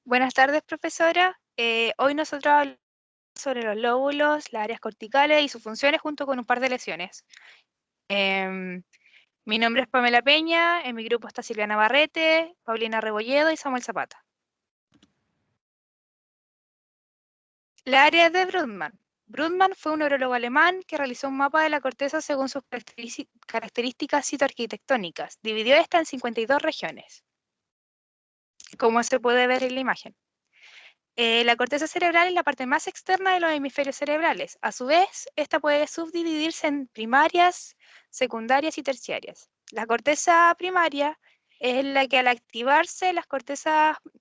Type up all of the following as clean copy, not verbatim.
Buenas tardes, profesora. Hoy nosotros hablamos sobre los lóbulos, las áreas corticales y sus funciones junto con un par de lesiones. Em, Mi nombre es Pamela Peña, en mi grupo está Silviana Barrete, Paulina Rebolledo y Samuel Zapata. La área de Brodmann. Brodmann fue un neurólogo alemán que realizó un mapa de la corteza según sus características citoarquitectónicas. Dividió esta en 52 regiones, como se puede ver en la imagen. La corteza cerebral es la parte más externa de los hemisferios cerebrales. A su vez, esta puede subdividirse en primarias, secundarias y terciarias. La corteza primaria es la que al activarse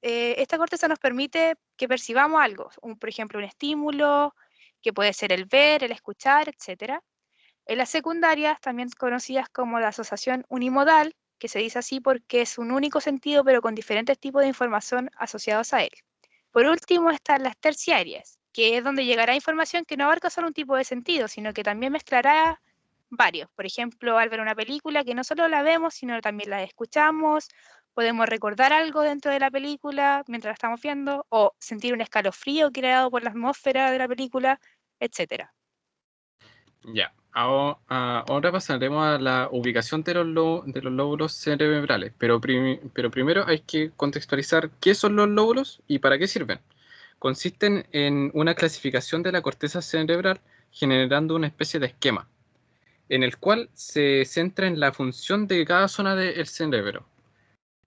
esta corteza nos permite que percibamos algo, por ejemplo, un estímulo, que puede ser el ver, el escuchar, etc. En las secundarias, también conocidas como la asociación unimodal, que se dice así porque es un único sentido pero con diferentes tipos de información asociados a él. Por último están las terciarias, que es donde llegará información que no abarca solo un tipo de sentido, sino que también mezclará varios. Por ejemplo, al ver una película que no solo la vemos, sino también la escuchamos, podemos recordar algo dentro de la película mientras la estamos viendo, o sentir un escalofrío creado por la atmósfera de la película, etcétera. Ya, ahora pasaremos a la ubicación de de los lóbulos cerebrales, pero primero hay que contextualizar qué son los lóbulos y para qué sirven. Consisten en una clasificación de la corteza cerebral generando una especie de esquema, en el cual se centra en la función de cada zona del cerebro,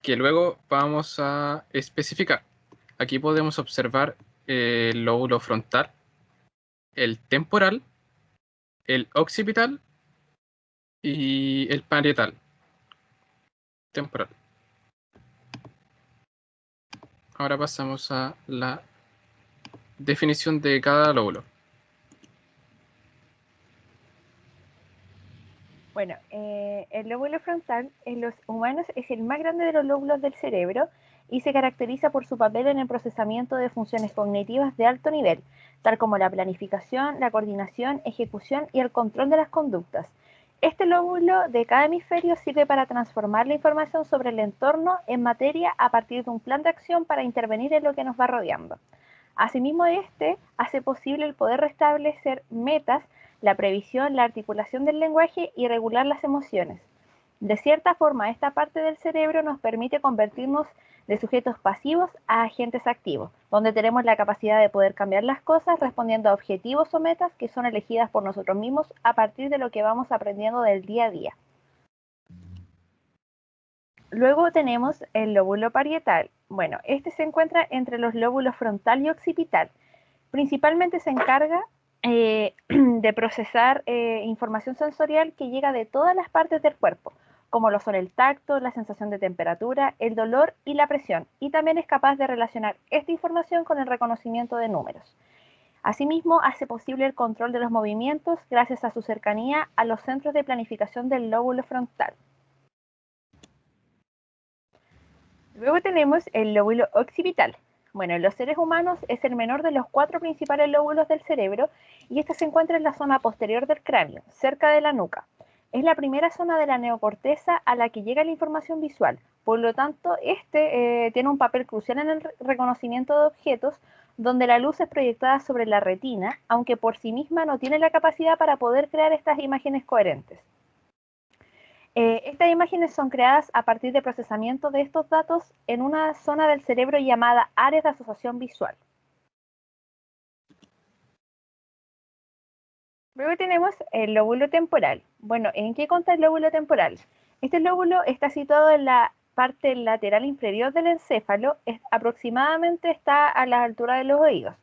que luego vamos a especificar. Aquí podemos observar el lóbulo frontal, el temporal, el occipital y el parietal temporal. Ahora pasamos a la definición de cada lóbulo. Bueno, el lóbulo frontal en los humanos es el más grande de los lóbulos del cerebro y se caracteriza por su papel en el procesamiento de funciones cognitivas de alto nivel, tal como la planificación, la coordinación, ejecución y el control de las conductas. Este lóbulo de cada hemisferio sirve para transformar la información sobre el entorno en materia a partir de un plan de acción para intervenir en lo que nos va rodeando. Asimismo, este hace posible el poder restablecer metas, la previsión, la articulación del lenguaje y regular las emociones. De cierta forma, esta parte del cerebro nos permite convertirnos de sujetos pasivos a agentes activos, donde tenemos la capacidad de poder cambiar las cosas respondiendo a objetivos o metas que son elegidas por nosotros mismos a partir de lo que vamos aprendiendo del día a día. Luego tenemos el lóbulo parietal. Bueno, este se encuentra entre los lóbulos frontal y occipital. Principalmente se encarga de procesar información sensorial que llega de todas las partes del cuerpo, como lo son el tacto, la sensación de temperatura, el dolor y la presión, y también es capaz de relacionar esta información con el reconocimiento de números. Asimismo, hace posible el control de los movimientos gracias a su cercanía a los centros de planificación del lóbulo frontal. Luego tenemos el lóbulo occipital. Bueno, en los seres humanos es el menor de los 4 principales lóbulos del cerebro y este se encuentra en la zona posterior del cráneo, cerca de la nuca. Es la primera zona de la neocorteza a la que llega la información visual. Por lo tanto, este tiene un papel crucial en el reconocimiento de objetos, donde la luz es proyectada sobre la retina, aunque por sí misma no tiene la capacidad para poder crear estas imágenes coherentes. Estas imágenes son creadas a partir de procesamiento de estos datos en una zona del cerebro llamada áreas de asociación visual. Luego tenemos el lóbulo temporal. Bueno, ¿en qué consta el lóbulo temporal? Este lóbulo está situado en la parte lateral inferior del encéfalo, aproximadamente está a la altura de los oídos.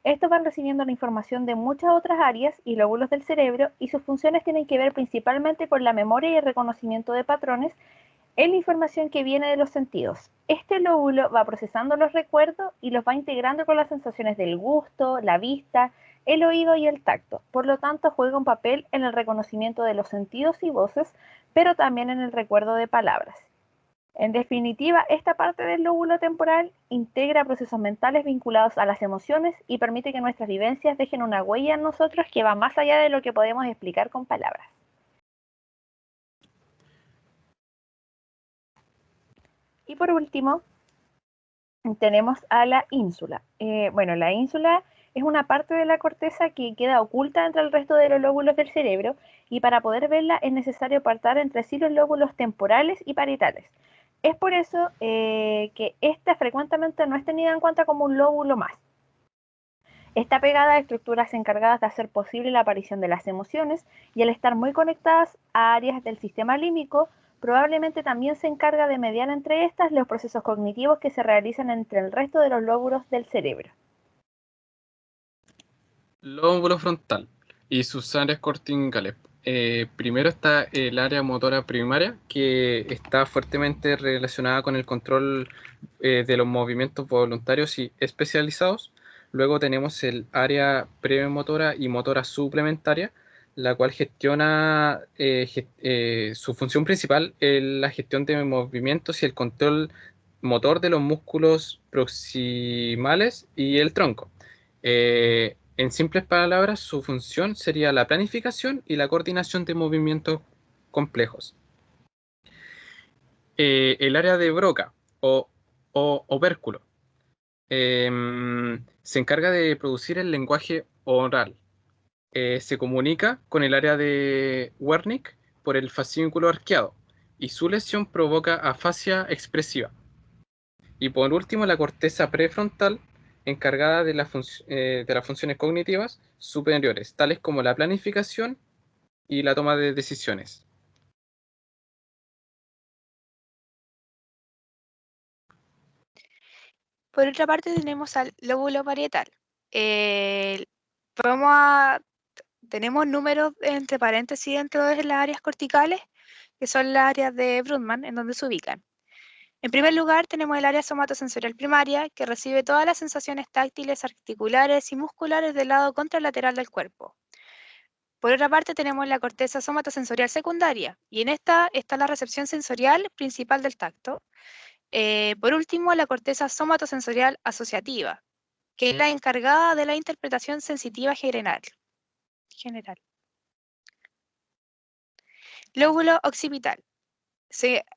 Estos van recibiendo la información de muchas otras áreas y lóbulos del cerebro y sus funciones tienen que ver principalmente con la memoria y el reconocimiento de patrones en la información que viene de los sentidos. Este lóbulo va procesando los recuerdos y los va integrando con las sensaciones del gusto, la vista, el oído y el tacto. Por lo tanto, juega un papel en el reconocimiento de los sentidos y voces, pero también en el recuerdo de palabras. En definitiva, esta parte del lóbulo temporal integra procesos mentales vinculados a las emociones y permite que nuestras vivencias dejen una huella en nosotros que va más allá de lo que podemos explicar con palabras. Y por último, tenemos a la ínsula. Bueno, la ínsula es una parte de la corteza que queda oculta entre el resto de los lóbulos del cerebro, y para poder verla es necesario apartar entre sí los lóbulos temporales y parietales. Es por eso que esta frecuentemente no es tenida en cuenta como un lóbulo más. Está pegada a estructuras encargadas de hacer posible la aparición de las emociones, y al estar muy conectadas a áreas del sistema límbico, probablemente también se encarga de mediar entre estas los procesos cognitivos que se realizan entre el resto de los lóbulos del cerebro. Lóbulo frontal y sus áreas corticales. Primero está el área motora primaria, que está fuertemente relacionada con el control de los movimientos voluntarios y especializados. Luego tenemos el área premotora y motora suplementaria, la cual gestiona su función principal en la gestión de movimientos y el control motor de los músculos proximales y el tronco. En simples palabras, su función sería la planificación y la coordinación de movimientos complejos. El área de Broca o opérculo se encarga de producir el lenguaje oral. Se comunica con el área de Wernicke por el fascículo arqueado, y su lesión provoca afasia expresiva. Y por último, la corteza prefrontal, encargada de las funciones cognitivas superiores, tales como la planificación y la toma de decisiones. Por otra parte tenemos al lóbulo parietal. Tenemos números entre paréntesis dentro de las áreas corticales, que son las áreas de Brodmann, en donde se ubican. En primer lugar, tenemos el área somatosensorial primaria, que recibe todas las sensaciones táctiles, articulares y musculares del lado contralateral del cuerpo. Por otra parte, tenemos la corteza somatosensorial secundaria, y en esta está la recepción sensorial principal del tacto. Por último, la corteza somatosensorial asociativa, que es la encargada de la interpretación sensitiva general. Lóbulo occipital.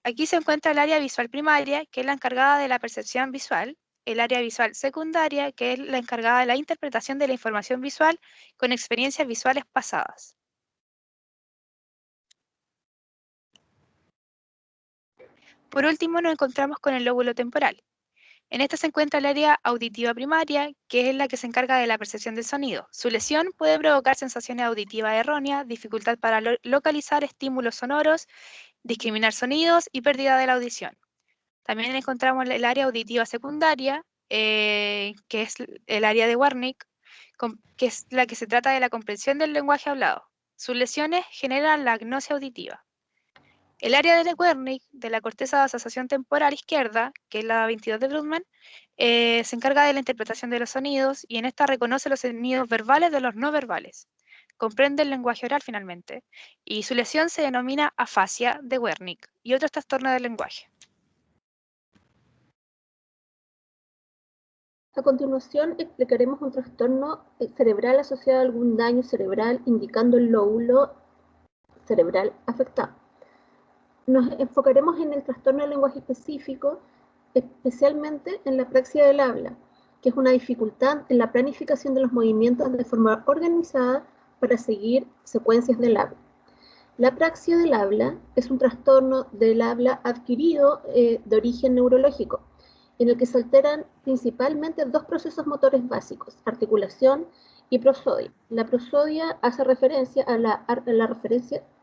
Aquí se encuentra el área visual primaria, que es la encargada de la percepción visual, el área visual secundaria, que es la encargada de la interpretación de la información visual con experiencias visuales pasadas. Por último, nos encontramos con el lóbulo temporal. En esta se encuentra el área auditiva primaria, que es la que se encarga de la percepción del sonido. Su lesión puede provocar sensaciones auditivas erróneas, dificultad para localizar estímulos sonoros, discriminar sonidos y pérdida de la audición. También encontramos el área auditiva secundaria, que es el área de Wernicke, que es la que se trata de la comprensión del lenguaje hablado. Sus lesiones generan la agnosia auditiva. El área de Wernicke, de la corteza de asociación temporal izquierda, que es la 22 de Brodmann, se encarga de la interpretación de los sonidos, y en esta reconoce los sonidos verbales de los no verbales. Comprende el lenguaje oral finalmente, y su lesión se denomina afasia de Wernicke y otros trastornos del lenguaje. A continuación explicaremos un trastorno cerebral asociado a algún daño cerebral, indicando el lóbulo cerebral afectado. Nos enfocaremos en el trastorno del lenguaje específico, especialmente en la apraxia del habla, que es una dificultad en la planificación de los movimientos de forma organizada para seguir secuencias del habla. La apraxia del habla es un trastorno del habla adquirido de origen neurológico, en el que se alteran principalmente dos procesos motores básicos, articulación y prosodia. La prosodia hace referencia a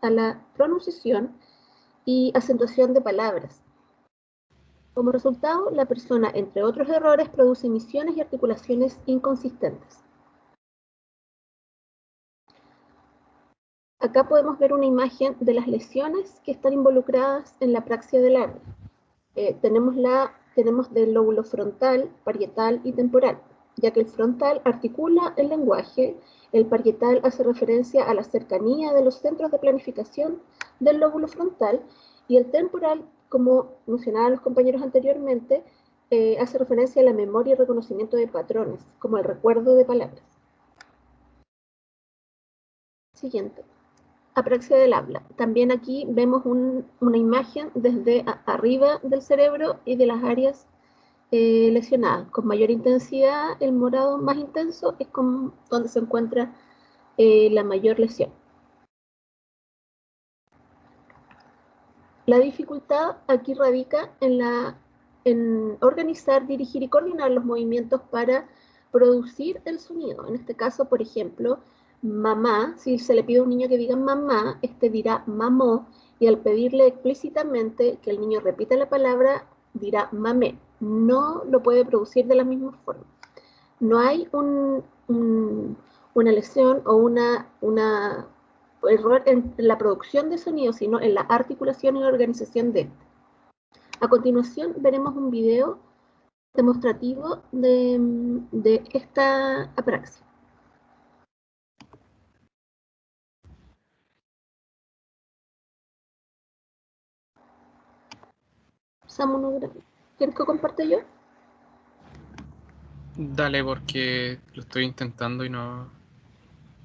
la pronunciación y acentuación de palabras. Como resultado, la persona, entre otros errores, produce emisiones y articulaciones inconsistentes. Acá podemos ver una imagen de las lesiones que están involucradas en la apraxia del habla. Tenemos del lóbulo frontal, parietal y temporal, ya que el frontal articula el lenguaje, el parietal hace referencia a la cercanía de los centros de planificación del lóbulo frontal, y el temporal, como mencionaban los compañeros anteriormente, hace referencia a la memoria y reconocimiento de patrones, como el recuerdo de palabras. Siguiente. Apraxia del habla. También aquí vemos una imagen desde arriba del cerebro y de las áreas lesionadas. Con mayor intensidad, el morado más intenso es donde se encuentra la mayor lesión. La dificultad aquí radica en organizar, dirigir y coordinar los movimientos para producir el sonido. En este caso, por ejemplo, mamá, si se le pide a un niño que diga mamá, este dirá mamó, y al pedirle explícitamente que el niño repita la palabra, dirá mamé. No lo puede producir de la misma forma. No hay una lesión o una error en la producción de sonido, sino en la articulación y la organización de este. A continuación veremos un video demostrativo de esta apraxia. Samu, ¿no? ¿Quieres que comparte yo? Dale, porque lo estoy intentando y no...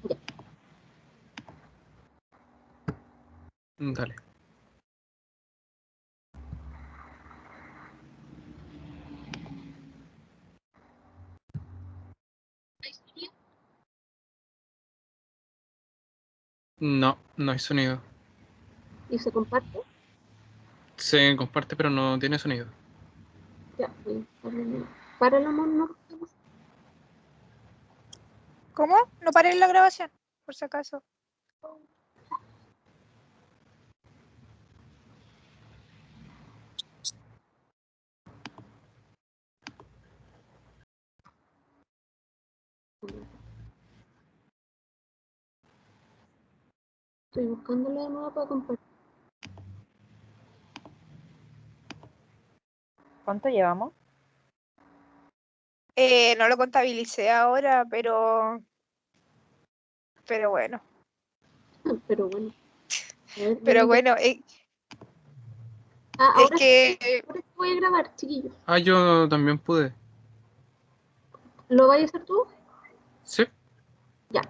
Ya. Dale. No, no hay sonido. ¿Y se comparte? Se comparte, pero no tiene sonido. Ya, voy a darle. Páralo, no. ¿Cómo? No paré la grabación, por si acaso. Estoy buscándolo de nuevo para compartir. ¿Cuánto llevamos? No lo contabilicé ahora, pero bueno. Pero bueno. A ver, Pero bueno, ahora es que ahora sí voy a grabar, chiquillos. Ah, yo también pude. ¿Lo vais a hacer tú? Sí. Ya.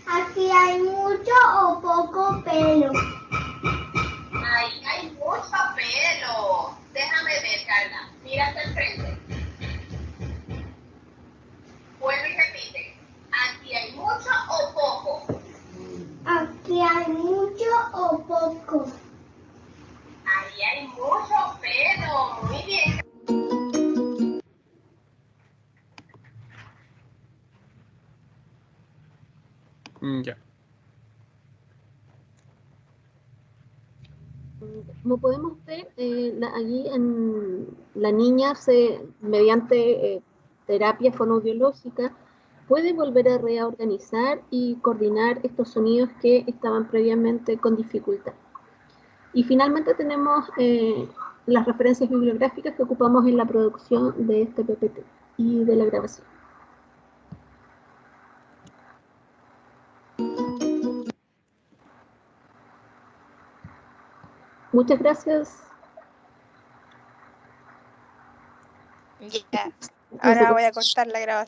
Aquí hay mucho o poco pelo. Ahí hay mucho pelo. Déjame ver, Carla. Mira hacia el frente. Vuelve y repite. Aquí hay mucho o poco. Aquí hay mucho o poco. Ahí hay mucho pelo. Muy bien. Ya. Como podemos ver, allí la niña mediante terapia fonoaudiológica puede volver a reorganizar y coordinar estos sonidos que estaban previamente con dificultad. Y finalmente tenemos las referencias bibliográficas que ocupamos en la producción de este PPT y de la grabación. Muchas gracias. ya. Ahora voy a cortar la grabación.